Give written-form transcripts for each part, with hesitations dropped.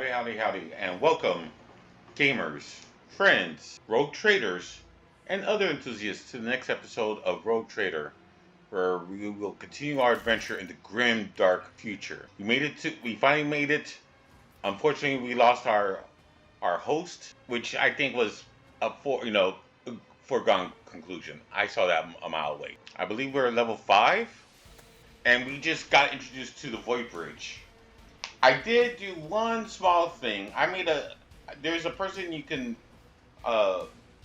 Howdy, howdy, howdy, and welcome, gamers, friends, rogue traders, and other enthusiasts to the next episode of Rogue Trader, where we will continue our adventure in the grim, dark future. We finally made it. Unfortunately, we lost our host, which I think was a foregone conclusion. I saw that a mile away. I believe we're at level 5, and we just got introduced to the Void Bridge. I did do one small thing. There's a person you can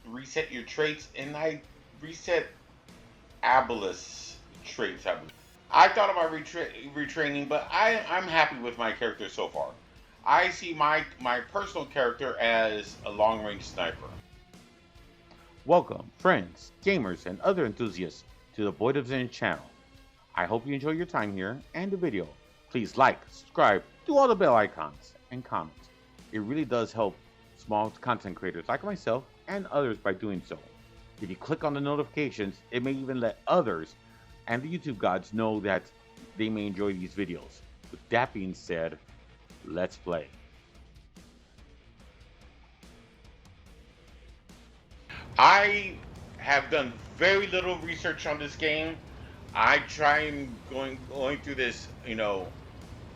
reset your traits, and I reset Abilis traits, I believe. I thought about retraining, but I'm happy with my character so far. I see my personal character as a long-range sniper. Welcome, friends, gamers, and other enthusiasts to the BoydofZINJ channel. I hope you enjoy your time here and the video. Please like, subscribe, do all the bell icons, and comment. It really does help small content creators like myself and others by doing so. If you click on the notifications, it may even let others and the YouTube gods know that they may enjoy these videos. With that being said, let's play. I have done very little research on this game. I try and going through this,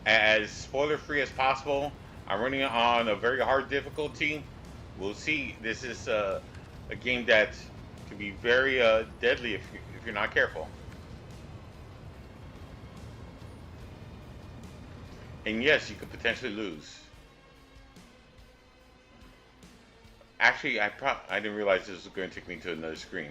as spoiler free as possible. I'm running it on a very hard difficulty. We'll see. This is a game that can be very deadly if you're not careful. And yes, you could potentially lose. Actually, I didn't realize this was going to take me to another screen.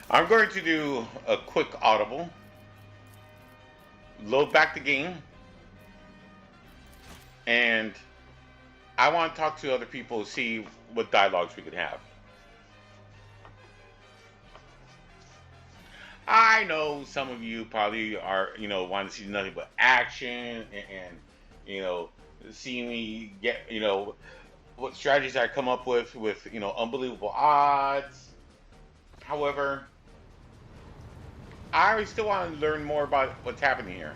I'm going to do a quick audible, load back the game, and I want to talk to other people, see what dialogues we could have. I know some of you probably are, want to see nothing but action and see me get, what strategies I come up with, unbelievable odds. However, I still want to learn more about what's happening here.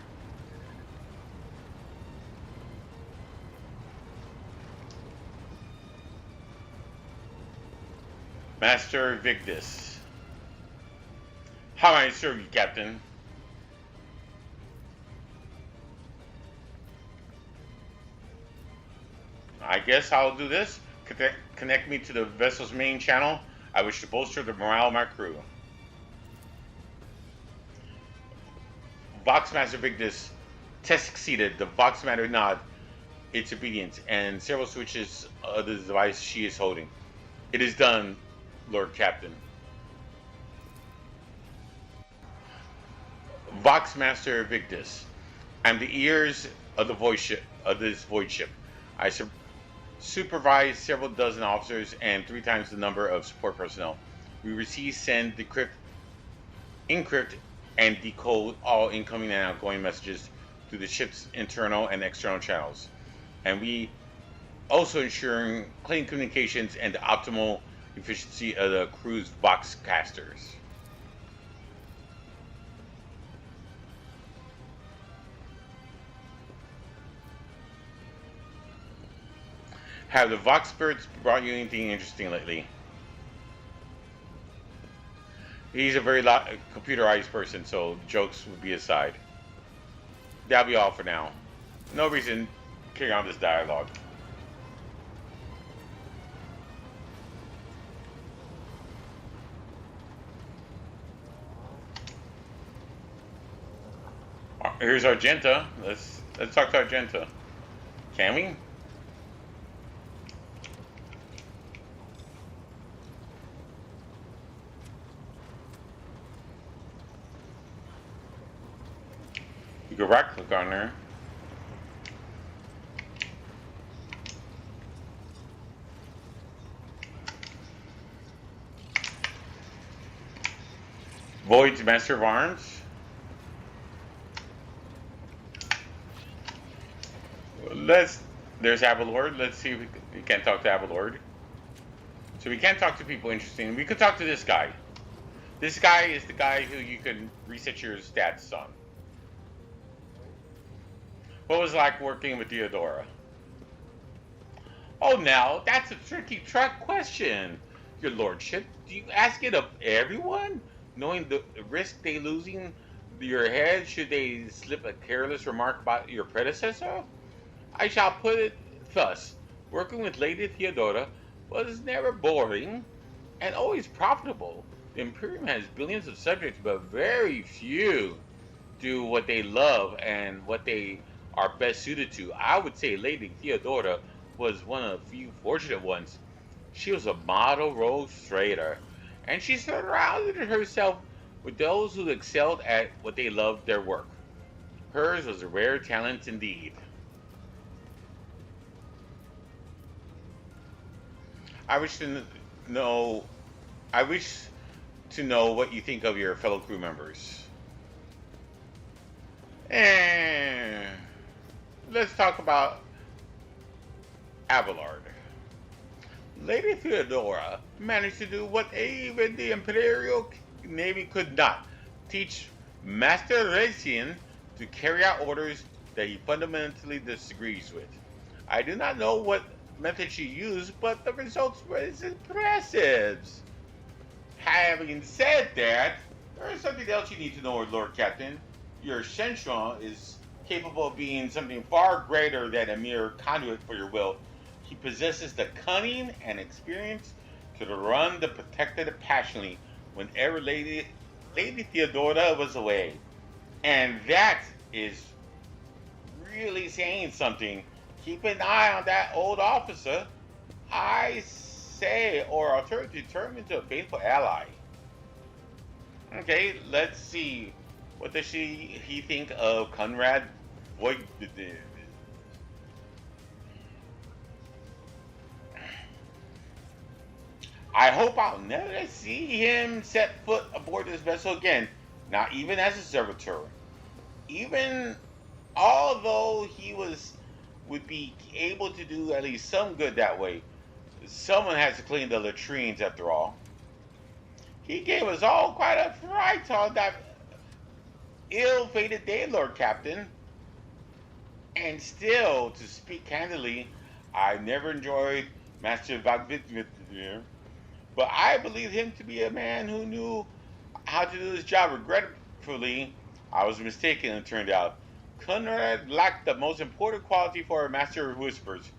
Master Victus. How may I serve you, Captain? I guess I'll do this. Connect me to the vessel's main channel. I wish to bolster the morale of my crew. Voxmaster Victus test succeeded. The Voxmaster nod its obedience and several switches of the device she is holding. It is done, Lord Captain. Voxmaster Victus. I'm the ears of the void ship this void ship. I supervise several dozen officers and 3 times the number of support personnel. We receive, send, decrypt, encrypt, and decode all incoming and outgoing messages through the ship's internal and external channels. And we also ensuring clean communications and the optimal efficiency of the crew's Voxcasters. Have the Vox spirits brought you anything interesting lately? He's a very computerized person, so jokes would be aside. That'll be all for now. No reason to carry on this dialogue. Here's Argenta. Let's talk to Argenta. Can we? You can right click on there. Void's Master of Arms. Let's There's Avalord. Let's see if we can't talk to Avalord. So we can't talk to people interesting. We could talk to this guy. This guy is the guy who you can reset your stats on. What was it like working with Theodora? Oh, now, that's a tricky question, your lordship. Do you ask it of everyone? Knowing the risk they losing your head should they slip a careless remark about your predecessor? I shall put it thus. Working with Lady Theodora was never boring and always profitable. The Imperium has billions of subjects, but very few do what they love and what they are best suited to. I would say Lady Theodora was one of the few fortunate ones. She was a model rogue trader, and she surrounded herself with those who excelled at what they loved their work. Hers was a rare talent indeed. I wish to know what you think of your fellow crew members. And let's talk about Avalord. Lady Theodora managed to do what even the Imperial Navy could not. Teach Master Racian to carry out orders that he fundamentally disagrees with. I do not know what method she used, but the results were impressive. Having said that, there is something else you need to know, Lord Captain. Your Shenshon is capable of being something far greater than a mere conduit for your will. He possesses the cunning and experience to run the Protectorate passionately whenever Lady Theodora was away. And that is really saying something. Keep an eye on that old officer. I say, or alternatively, turn him into a faithful ally. Okay, let's see. What does he think of Conrad Void? I hope I'll never see him set foot aboard this vessel again, not even as a servitor. Even although he would be able to do at least some good that way, someone has to clean the latrines after all. He gave us all quite a fright on that ill-fated day, Lord Captain. And still, to speak candidly, I never enjoyed Master Vagvit, but I believed him to be a man who knew how to do his job. Regretfully, I was mistaken, it turned out. Conrad lacked the most important quality for a master of whispers: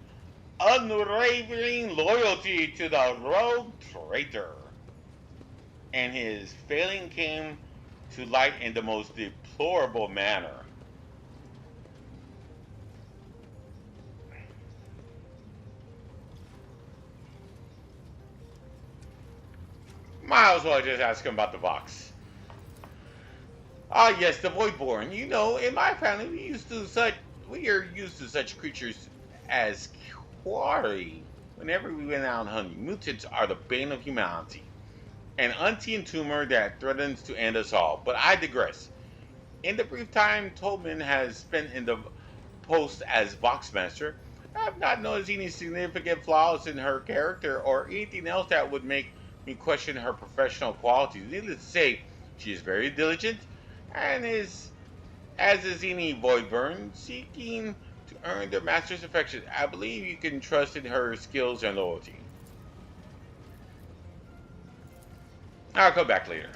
unwavering loyalty to the rogue traitor. And his failing came to light in the most deplorable manner. Might as well just ask him about the box. Ah, yes, the Voidborn. You know, in my family, we are used to such creatures as quarry. Whenever we went out hunting, mutants are the bane of humanity, an unseen tumor that threatens to end us all. But I digress. In the brief time Tolman has spent in the post as Boxmaster, I have not noticed any significant flaws in her character or anything else that would make me question her professional qualities. Needless to say, she is very diligent and is, as is any Voidborn, seeking to earn their master's affection. I believe you can trust in her skills and loyalty. I'll come back later.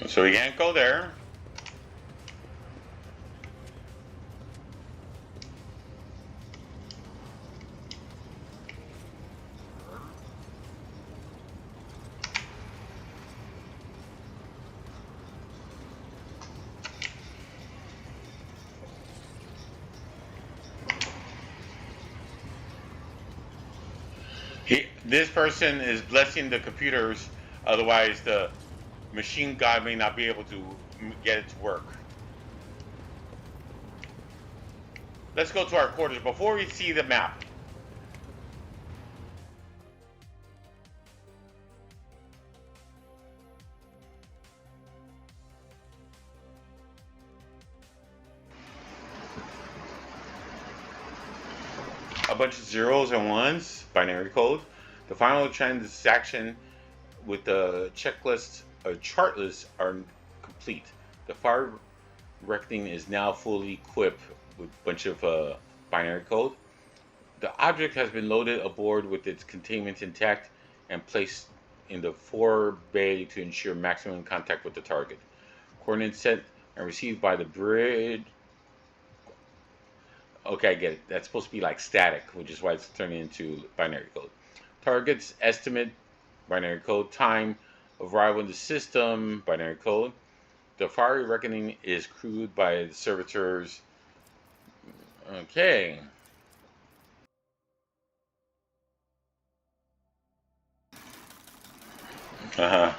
So we can't go there. This person is blessing the computers, otherwise the machine gun may not be able to get it to work. Let's go to our quarters before we see the map. A bunch of zeros and ones, binary code. The final transaction with the checklist or chart list are complete. The fire reckoning is now fully equipped with a bunch of binary code. The object has been loaded aboard with its containment intact and placed in the fore bay to ensure maximum contact with the target. Coordinates sent and received by the bridge. Okay, I get it. That's supposed to be like static, which is why it's turning into binary code. Target's estimate, binary code. Time of arrival in the system, binary code. The fiery reckoning is crewed by the servitors. Okay. Uh-huh.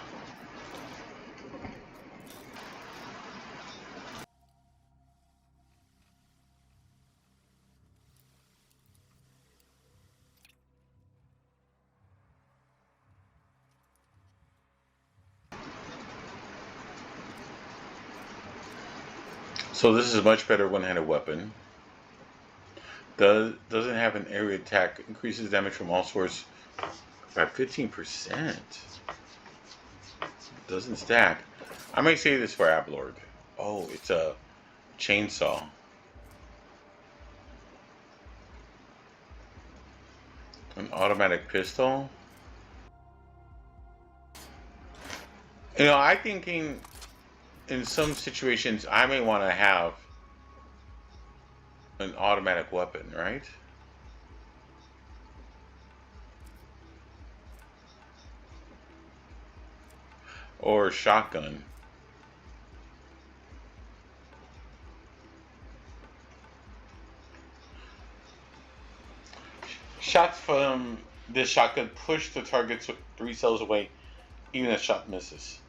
So this is a much better one-handed weapon. Doesn't have an area attack. Increases damage from all sources by 15%. Doesn't stack. I may say this for Ablord. Oh, it's a chainsaw. An automatic pistol. You know, I'm thinking in some situations I may want to have an automatic weapon, right? Or a shotgun. Shots from this shotgun push the target 3 cells away, even if shot misses.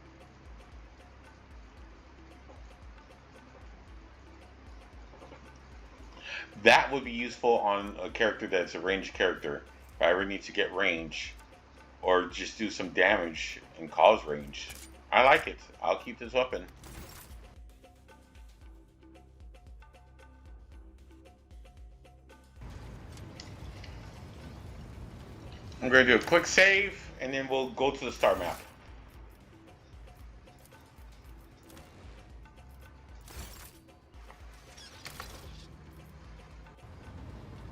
That would be useful on a character that's a ranged character. If I ever need to get range, or just do some damage and cause range. I like it. I'll keep this weapon. I'm going to do a quick save, and then we'll go to the star map.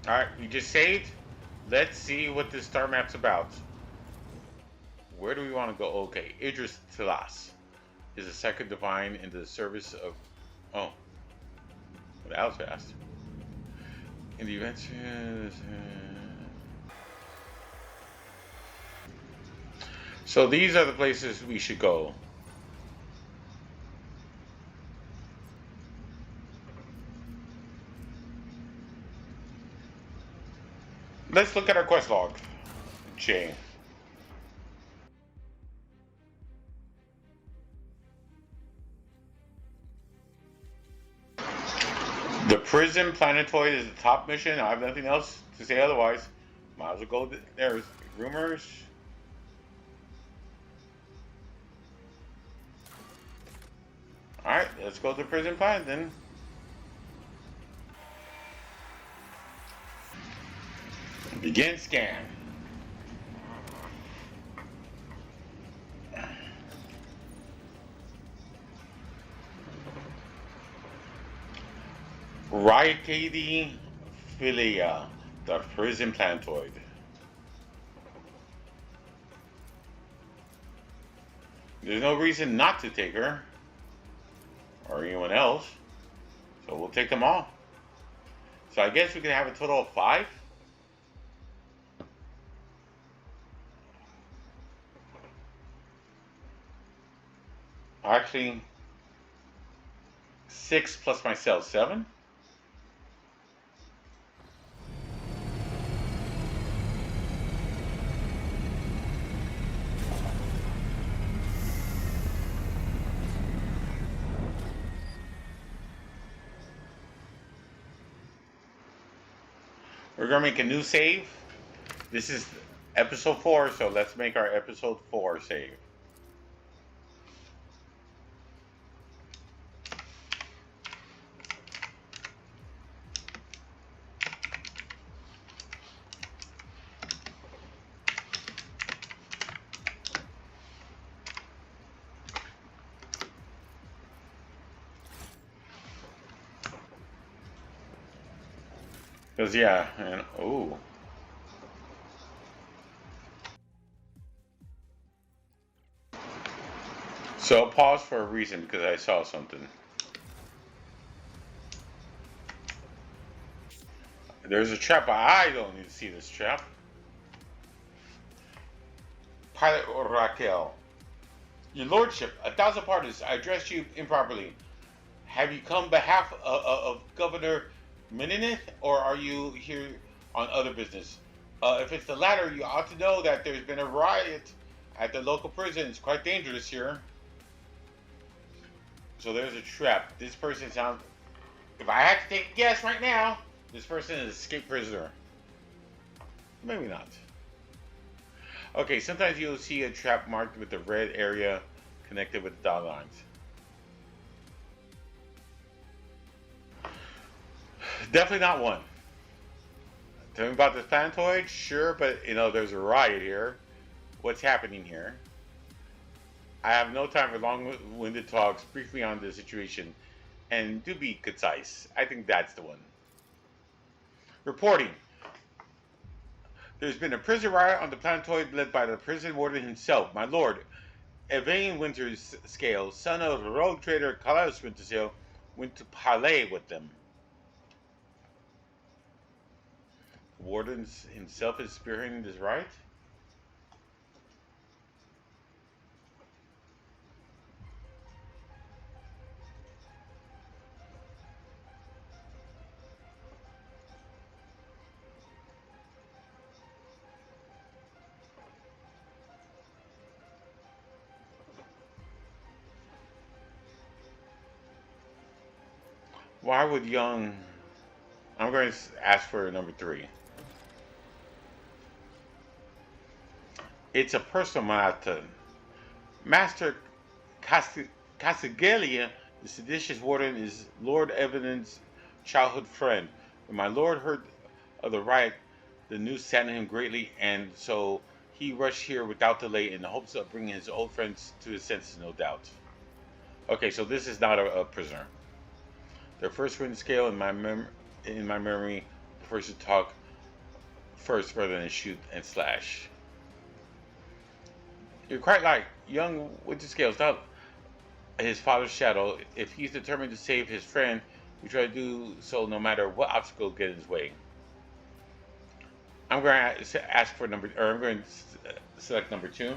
Alright, we just saved. Let's see what this star map's about. Where do we want to go? Okay, Idris Tilas is a second divine in the service of... Oh. That was fast. In the event... So these are the places we should go. Let's look at our quest log. J. The prison planetoid is the top mission. I have nothing else to say otherwise. Might as well go there. Rumors. Alright, let's go to the prison planet then. Begin scan. Rycady Philia, the prison planetoid. There's no reason not to take her. Or anyone else. So we'll take them all. So I guess we can have a total of 5. Actually, 6 plus myself, 7. We're gonna make a new save. This is episode 4, so let's make our episode 4 save. Because, yeah, and, ooh. So, pause for a reason, because I saw something. There's a trap, but I don't need to see this trap. Pilot Raquel. Your lordship, 1,000 pardons, I addressed you improperly. Have you come behalf of Governor Millennium, or are you here on other business? If it's the latter, you ought to know that there's been a riot at the local prison. It's quite dangerous here. So there's a trap. This person sounds... If I had to take a guess right now, this person is an escaped prisoner. Maybe not. Okay, sometimes you'll see a trap marked with the red area connected with the dotted lines. Definitely not one. Tell me about this planetoid? Sure, but you know, there's a riot here. What's happening here? I have no time for long-winded talks. Brief me on the situation. And do be concise. I think that's the one. Reporting. There's been a prison riot on the planetoid led by the prison warden himself, my lord. Evane Winterscale, son of the rogue trader Carlos Winterscale, went to parley with them. The warden himself is spearheading this riot? Why would young... I'm going to ask for number 3. It's a personal matter. Master Castigalia, the seditious warden, is Lord Evan's childhood friend. When my lord heard of the riot, the news saddened him greatly, and so he rushed here without delay in the hopes of bringing his old friends to his senses, no doubt. Okay, so this is not a prisoner. Their first written scale in my memory prefers to talk first rather than shoot and slash. You're quite right. Young Winterscale is not his father's shadow. If he's determined to save his friend, we try to do so no matter what obstacle get in his way. I'm going to ask for I'm going to select number 2.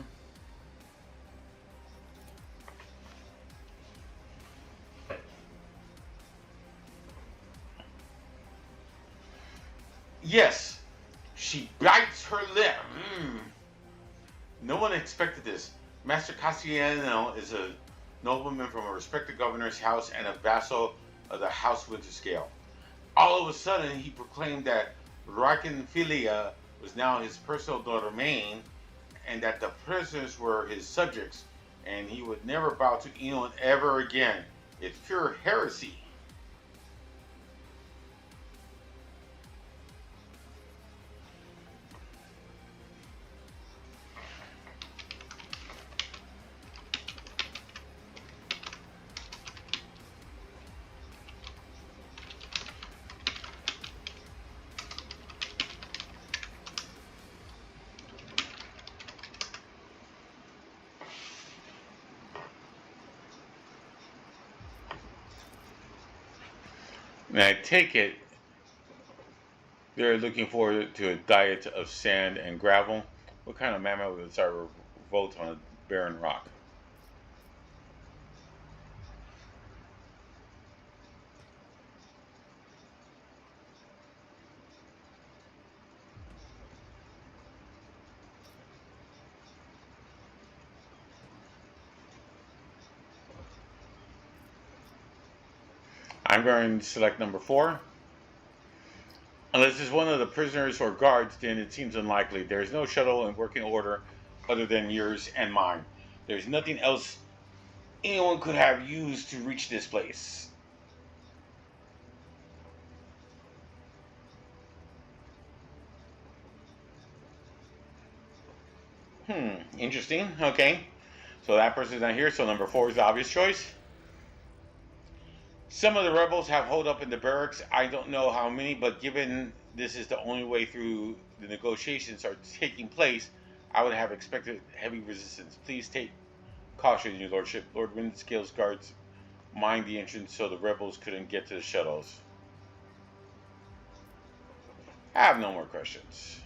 Yes, she bites her lip. No one expected this. Master Castellano is a nobleman from a respected governor's house and a vassal of the House Winterscale. All of a sudden, he proclaimed that Rakenphilia was now his personal domain, and that the prisoners were his subjects, and he would never bow to anyone ever again. It's pure heresy. And I take it they're looking forward to a diet of sand and gravel. What kind of mammoth would start a revolt on a barren rock? I'm going to select number 4. Unless it's one of the prisoners or guards, then it seems unlikely. There is no shuttle in working order other than yours and mine. There's nothing else anyone could have used to reach this place. Interesting. Okay. So that person's not here, so number 4 is the obvious choice. Some of the rebels have holed up in the barracks. I don't know how many, but given this is the only way through the negotiations are taking place, I would have expected heavy resistance. Please take caution, your lordship. Lord Windscale's guards mined the entrance so the rebels couldn't get to the shuttles. I have no more questions.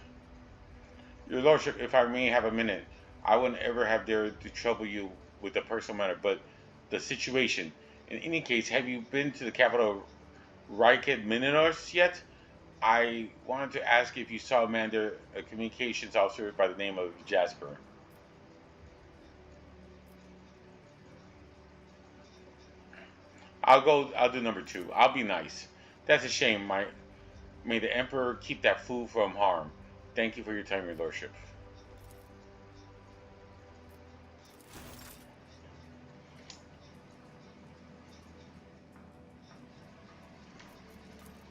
Your lordship, if I may have a minute, I wouldn't ever have dared to trouble you with a personal matter, but the situation. In any case, have you been to the capital Ryket Mininos yet? I wanted to ask if you saw a man there, a communications officer by the name of Jasper. I'll do number 2. I'll be nice. That's a shame. May the Emperor keep that fool from harm. Thank you for your time, your lordship.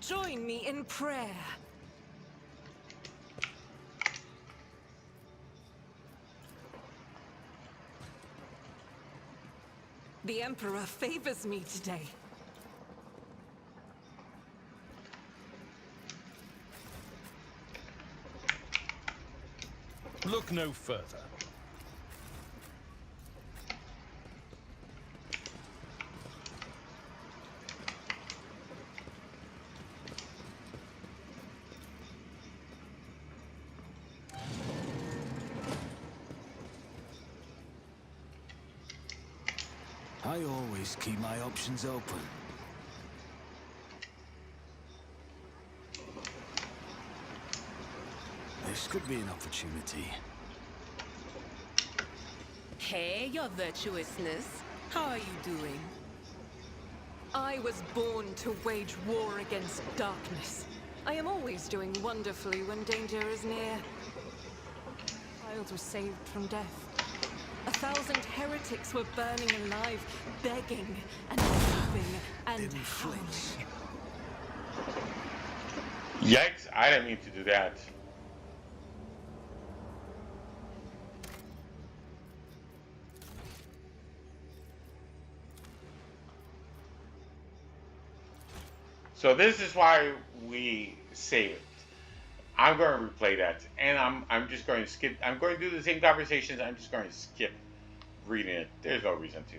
Join me in prayer. The Emperor favors me today. Look no further. I always keep my options open. This could be an opportunity. Hey, your virtuousness. How are you doing? I was born to wage war against darkness. I am always doing wonderfully when danger is near. A child was saved from death. 1,000 heretics were burning alive, begging and weeping and howling. Yikes, I didn't mean to do that. So this is why we save it. I'm going to replay that, and I'm just going to skip. I'm going to do the same conversations. I'm just going to skip reading it. There's no reason to.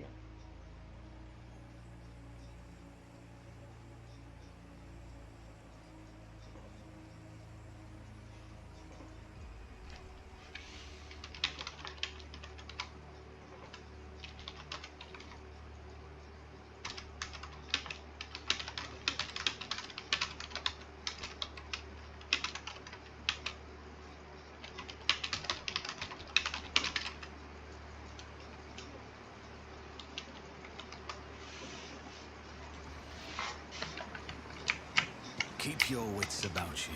Keep your wits about you.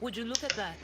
Would you look at that?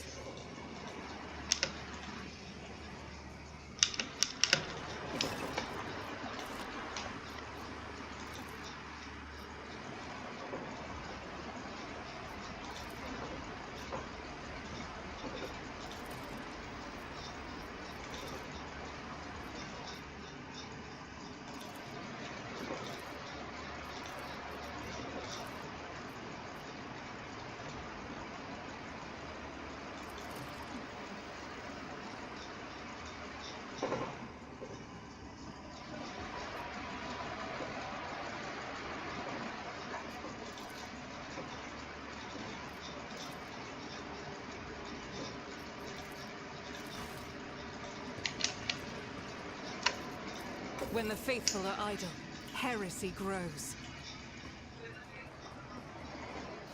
When the faithful are idle, heresy grows.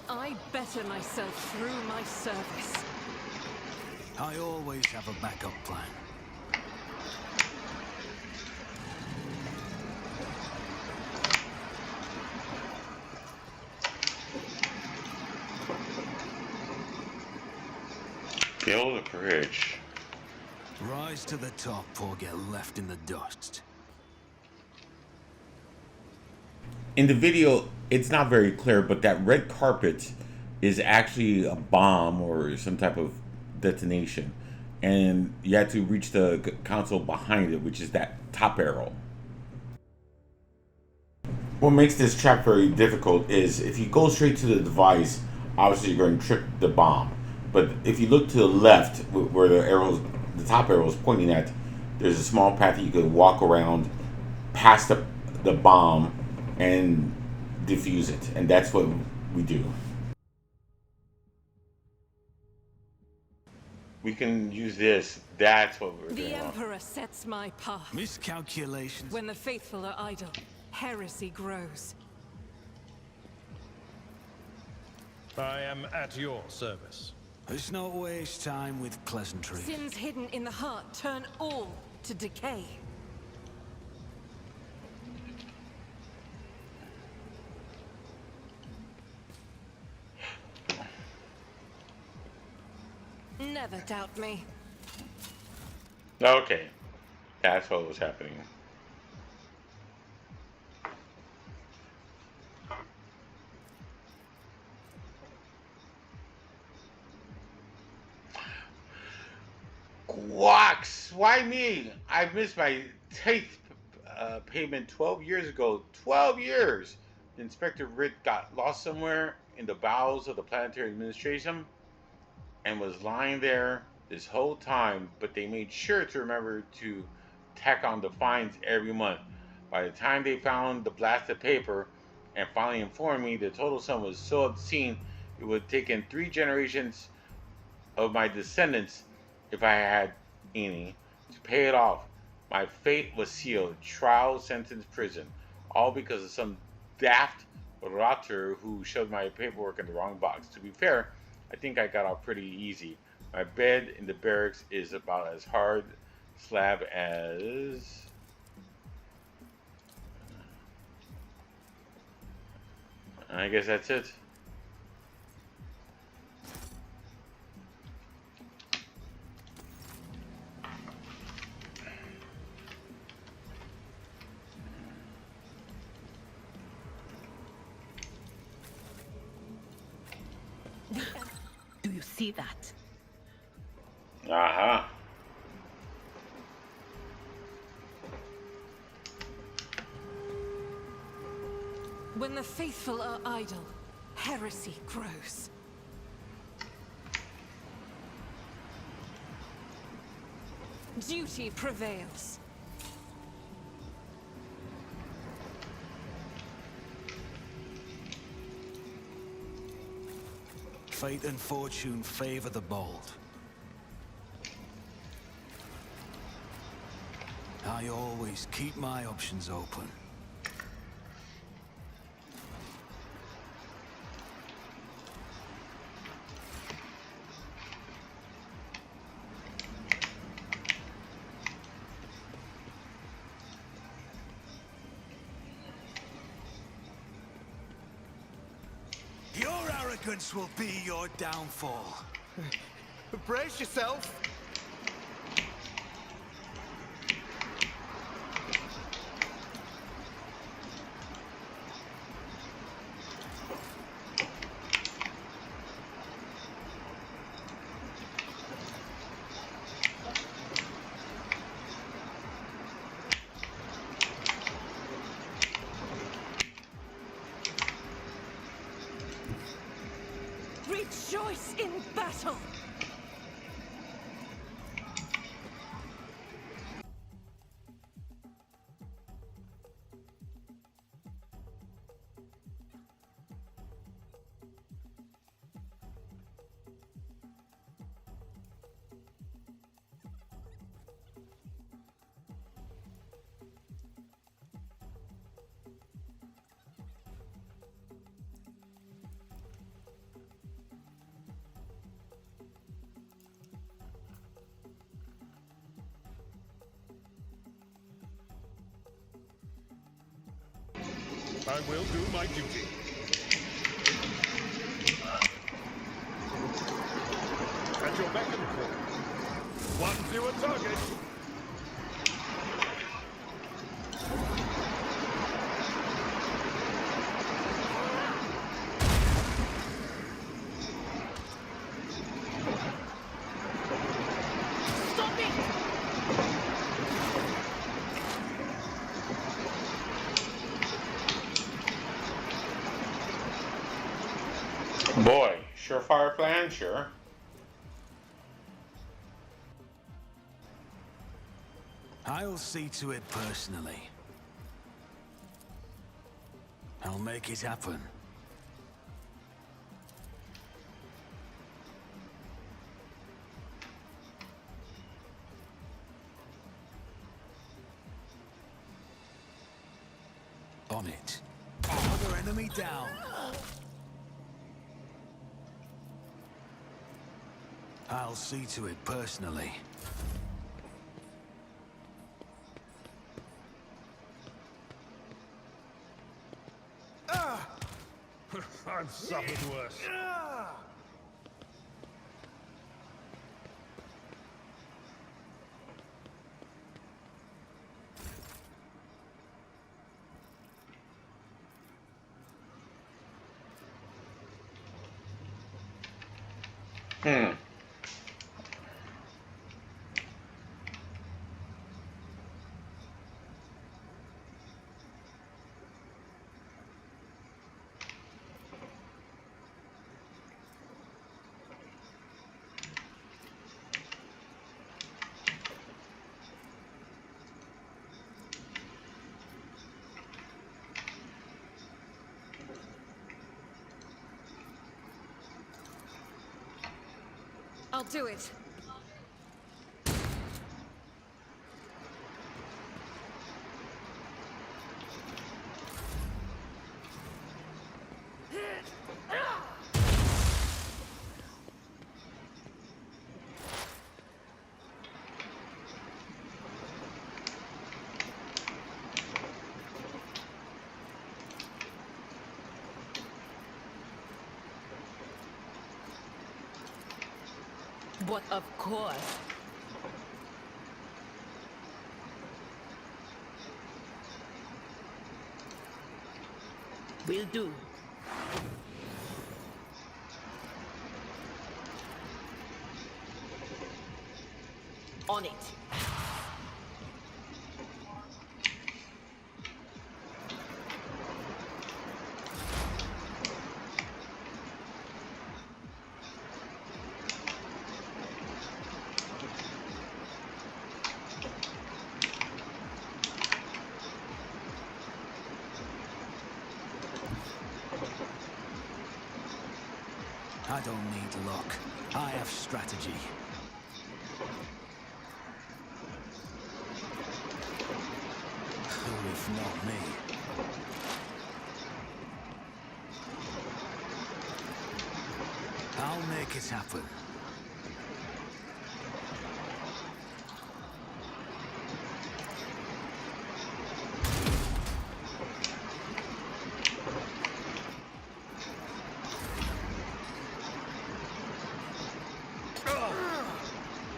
I better myself through my service. I always have a backup plan. Scale the bridge. Rise to the top or get left in the dust. In the video, it's not very clear, but that red carpet is actually a bomb or some type of detonation. And you have to reach the console behind it, which is that top arrow. What makes this track very difficult is if you go straight to the device, obviously you're going to trip the bomb. But if you look to the left, where the top arrow is pointing at, there's a small path that you could walk around past the bomb and defuse it. And that's what we do. We can use this. That's what we're doing. The Emperor sets my path. Miscalculations. When the faithful are idle, heresy grows. I am at your service. Let's not waste time with pleasantries. Sins hidden in the heart turn all to decay. Never doubt me. Okay. That's what was happening. Quacks! Why me? I missed my teeth payment 12 years ago. 12 years! Inspector Ritt got lost somewhere in the bowels of the planetary administration and was lying there this whole time, but they made sure to remember to tack on the fines every month. By the time they found the blasted paper and finally informed me the total sum was so obscene it would have taken 3 generations of my descendants, if I had any, to pay it off. My fate was sealed. Trial, sentence, prison. All because of some daft rotter who shoved my paperwork in the wrong box. To be fair, I think I got off pretty easy. My bed in the barracks is about as hard slab as... I guess that's it. Do you see that? Uh-huh. When the faithful are idle, heresy grows. Duty prevails. Fate and fortune favor the bold. I always keep my options open. Your arrogance will be your downfall. Brace yourself. Rejoice in battle! I will do my duty. At At your beck and call. One fewer target. Stop it! Boy, surefire plan, sure. I'll see to it personally. I'll make it happen. On it. Another enemy down. I'll see to it personally. I've suffered worse. I'll do it. What, of course. Will do. On it. I don't need luck. I have strategy. Who if not me? I'll make it happen.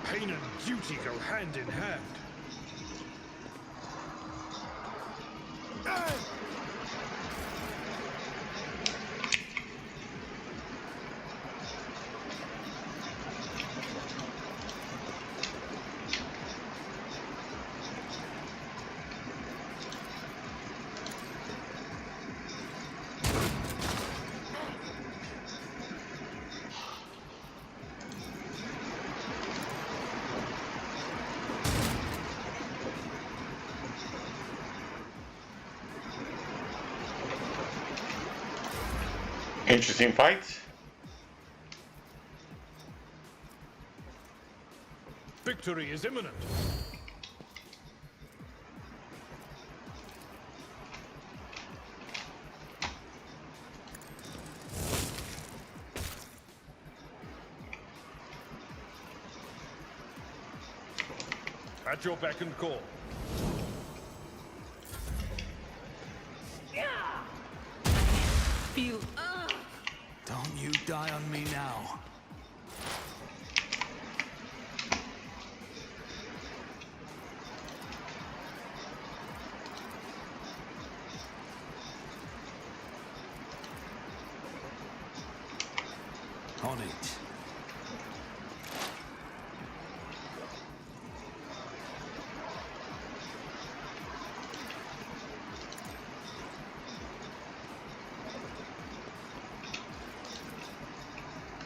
Pain and duty go hand in hand. Interesting fights. Victory is imminent. At your beck and call. Feel. Don't you die on me now. On it.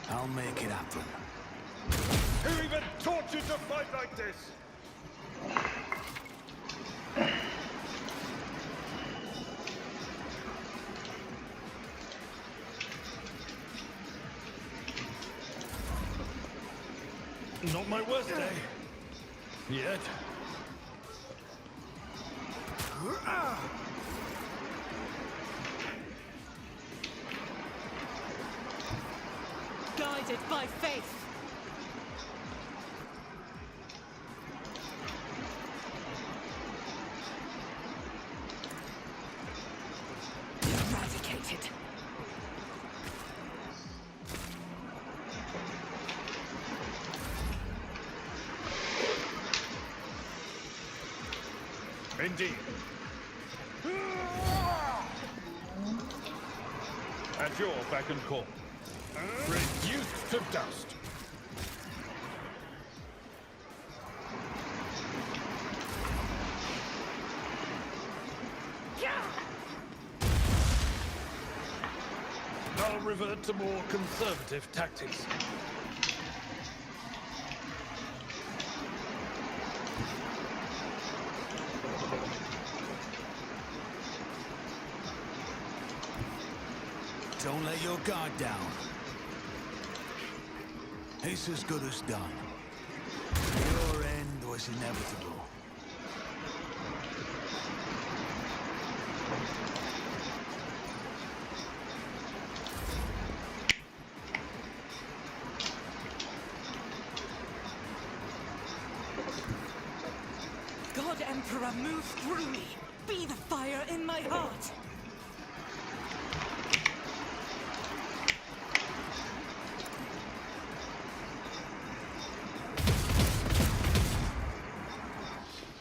I'll make it happen. Who even taught you to fight like this? Not my worst day. Yet. Guided by faith. Eradicated. Indeed. At your beck and call. Reduced to dust. I'll revert to more conservative tactics. Don't let your guard down. It's as good as done. Your end was inevitable. God Emperor, move through me. Be the fire in my heart.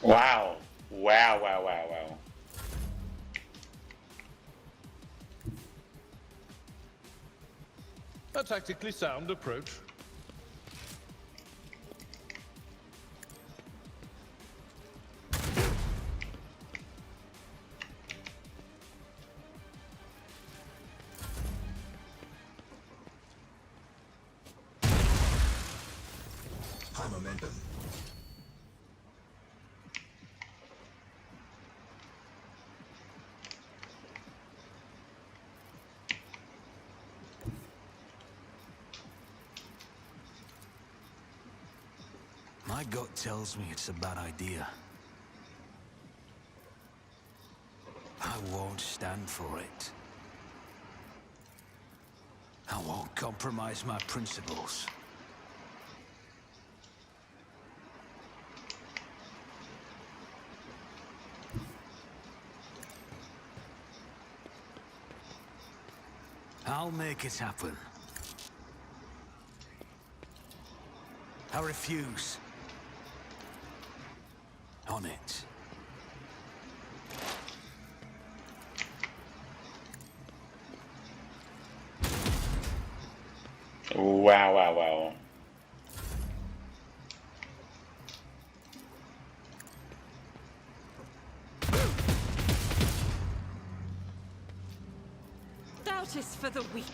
Wow. Wow, wow, wow, wow. A tactically sound approach. High momentum. My gut tells me it's a bad idea. I won't stand for it. I won't compromise my principles. I'll make it happen. I refuse. On it. Wow, wow, wow. Doubt is for the weak.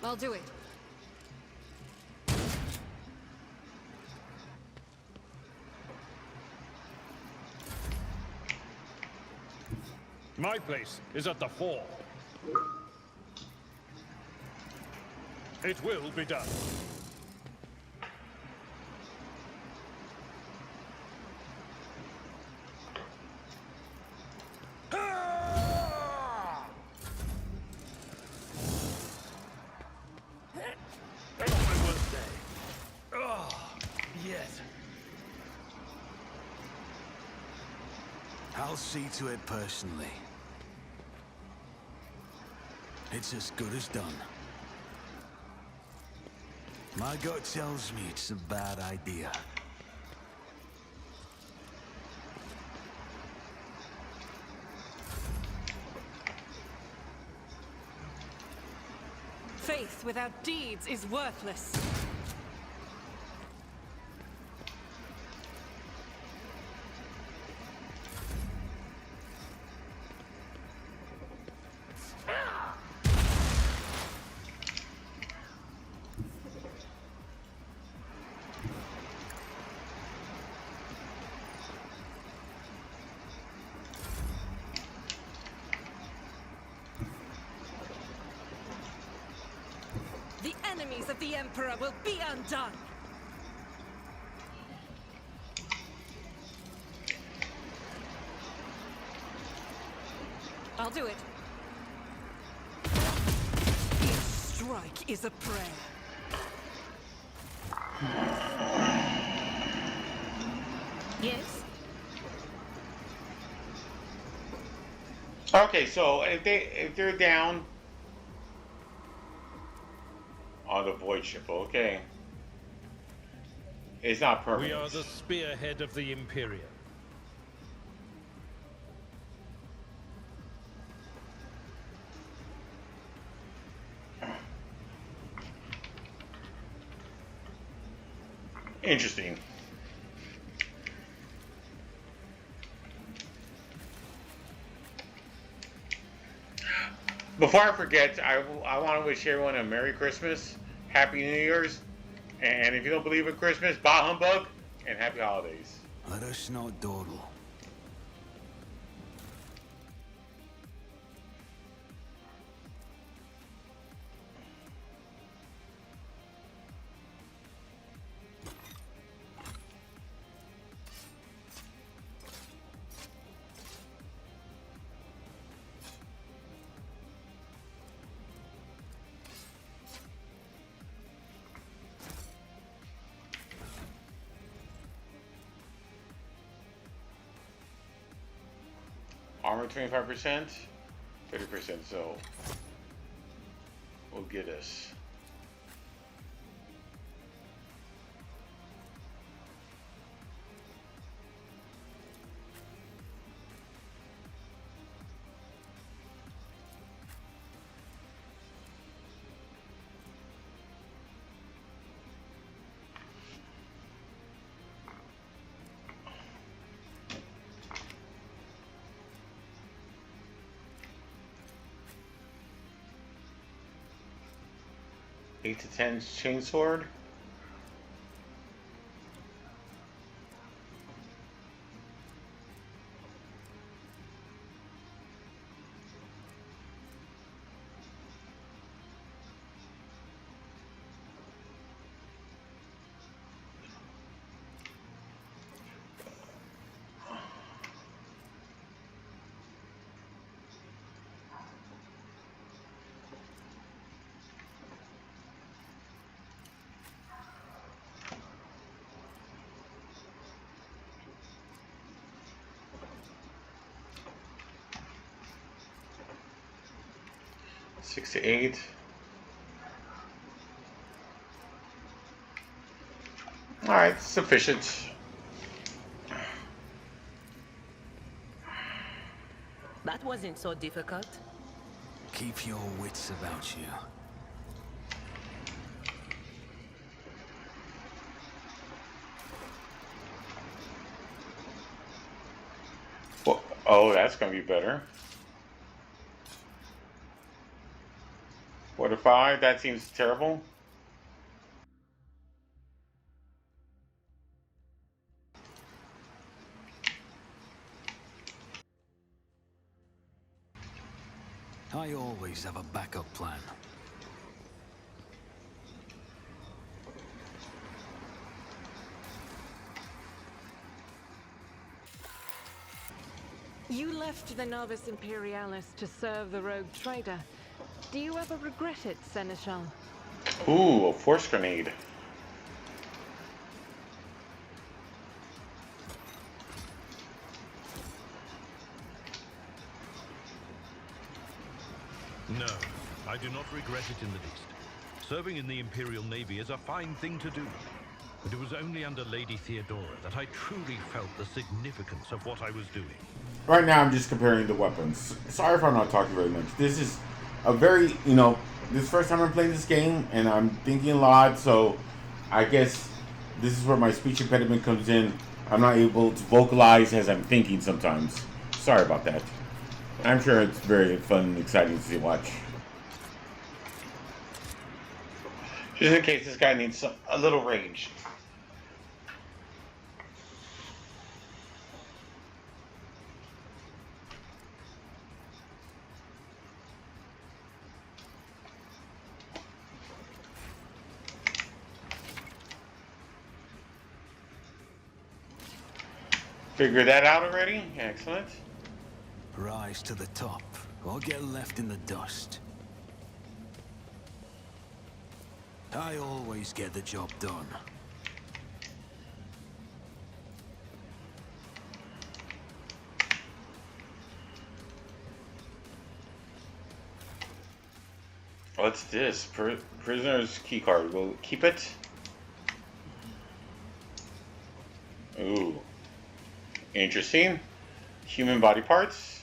I'll do it. My place is at the fore. It will be done. I'll see to it personally. It's as good as done. My gut tells me it's a bad idea. Faith without deeds is worthless. The enemies of the Emperor will be undone! I'll do it. Each strike is a prayer. Yes? Okay, so if they're down on the void ship, okay. It's not permanent. We are the spearhead of the Imperium. Interesting. Before I forget, I want to wish everyone a Merry Christmas, Happy New Year's, and if you don't believe in Christmas, bah humbug, and Happy Holidays. Let us not dawdle. Armor 25%, 30%, so we'll get us. Eight to 10 chainsword. Six to eight. All right, sufficient. That wasn't so difficult. Keep your wits about you. Well, oh, that's gonna be better. 4 to 5. That seems terrible. I always have a backup plan. You left the Novus Imperialis to serve the rogue trader. Do you ever regret it, Seneschal? Ooh, a force grenade. No, I do not regret it in the least. Serving in the Imperial Navy is a fine thing to do. But it was only under Lady Theodora that I truly felt the significance of what I was doing. Right now, I'm just comparing the weapons. Sorry if I'm not talking very much. This is a very, this is the first time I'm playing this game, and I'm thinking a lot, so I guess this is where my speech impediment comes in. I'm not able to vocalize as I'm thinking sometimes. Sorry about that. I'm sure it's very fun and exciting to watch. Just in case this guy needs a little range. Figure that out already? Excellent. Rise to the top, or get left in the dust. I always get the job done. What's this? Prisoner's key card. We'll keep it. Ooh. Interesting. Human body parts.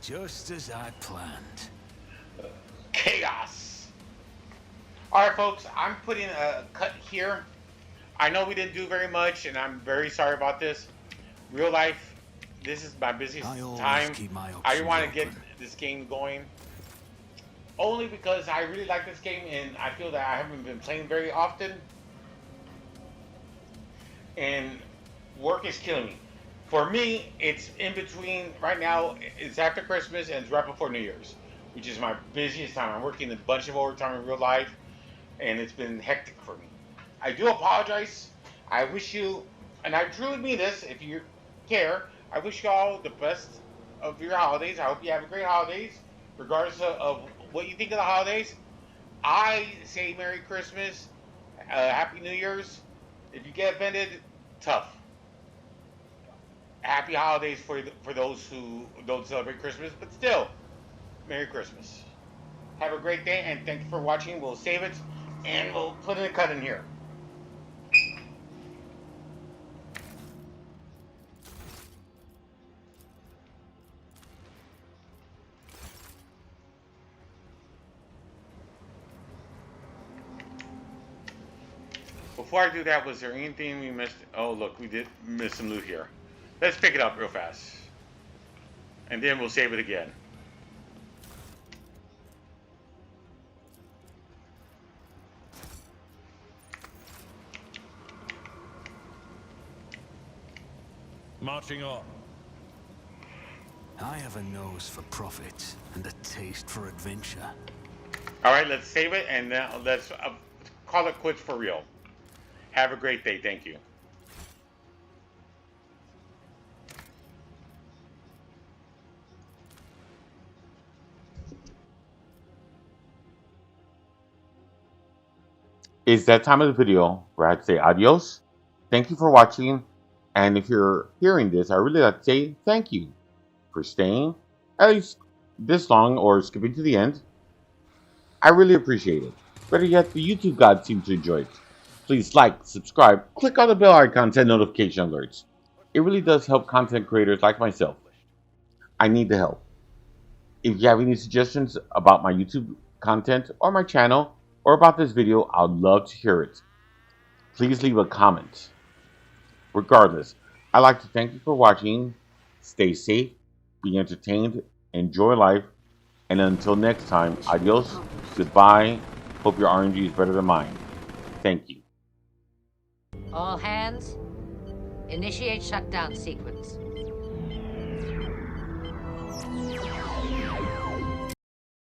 Just as I planned. Chaos. Alright folks, I'm putting a cut here. I know we didn't do very much, and I'm very sorry about this. Real life, this is my busiest time. I want to get this game going. Only because I really like this game, and I feel that I haven't been playing very often. And work is killing me. For me, it's in between, right now, it's after Christmas and it's right before New Year's, which is my busiest time. I'm working a bunch of overtime in real life, and it's been hectic for me. I do apologize. I wish you, and I truly mean this, if you care, I wish you all the best of your holidays. I hope you have a great holidays, regardless of what you think of the holidays. I say Merry Christmas, Happy New Year's. If you get offended, tough. Happy holidays for those who don't celebrate Christmas, but still, Merry Christmas. Have a great day, and thank you for watching. We'll save it, and we'll put in a cut in here. Before I do that, was there anything we missed? Oh, look, we did miss some loot here. Let's pick it up real fast. And then we'll save it again. Marching on. I have a nose for profit and a taste for adventure. All right, let's save it, and then let's call it quits for real. Have a great day. Thank you. It's that time of the video where I'd say adios. Thank you for watching. And if you're hearing this, I really like to say thank you for staying at least this long or skipping to the end. I really appreciate it. Better yet, the YouTube gods seem to enjoy it. Please like, subscribe, click on the bell icon to send notification alerts. It really does help content creators like myself. I need the help. If you have any suggestions about my YouTube content or my channel or about this video, I'd love to hear it. Please leave a comment. Regardless, I'd like to thank you for watching. Stay safe, be entertained, enjoy life, and until next time, adios, goodbye. Hope your RNG is better than mine. Thank you. All hands, initiate shutdown sequence.